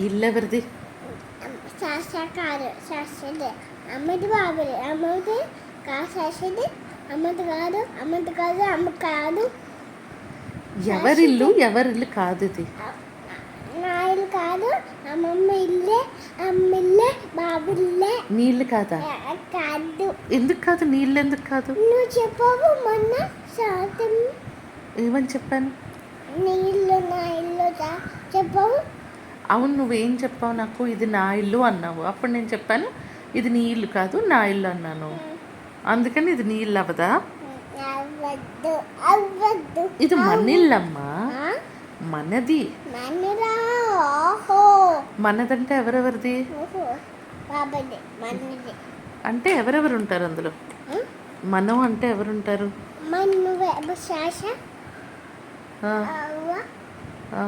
ఇల్లు ఎవరిది? శాస్త్ర కాదు, శాస్త్రది అమ్మది, బాబుది అమ్మది కాదు, శాస్త్రది అమ్మది కాదు, అమ్మది కాదు, అమ్మ కాదు. ఎవరిల్లు కాదు ఇది. నా ఇల్లు కాదు, అమ్మమ్మ ఇల్లే, అమ్మ ఇల్లే, బాబు ఇల్లే. నీ ఇల్లు కాదా? కాదు. ఎందుకు కాదు? నీ ఇల్లు ఎందుకు కాదు? నువ్వు చెప్పావు మొన్న శాతం. ఏమని చెప్పాను? నీ ఇల్లు నా ఇల్లు చెప్పావు. అవును, నువ్వేం చెప్పావు నాకు? ఇది నా ఇల్లు అన్నావు. అప్పుడు నేను చెప్పాను ఇది నీ ఇల్లు కాదు నా ఇల్లు అన్నాను. అందుకని ఇది నీ ఇల్లు అవ్వదా? అవ్వద్దు, అవ్వద్దు. ఇది మన ఇల్లమ్మా, మనది. మనదంటే ఎవరెవరిది? బాబాది, మనది. అంటే ఎవరెవరు ఉంటారు అందులో? మనం అంటే ఎవరుంటారు? మన శాస ఆ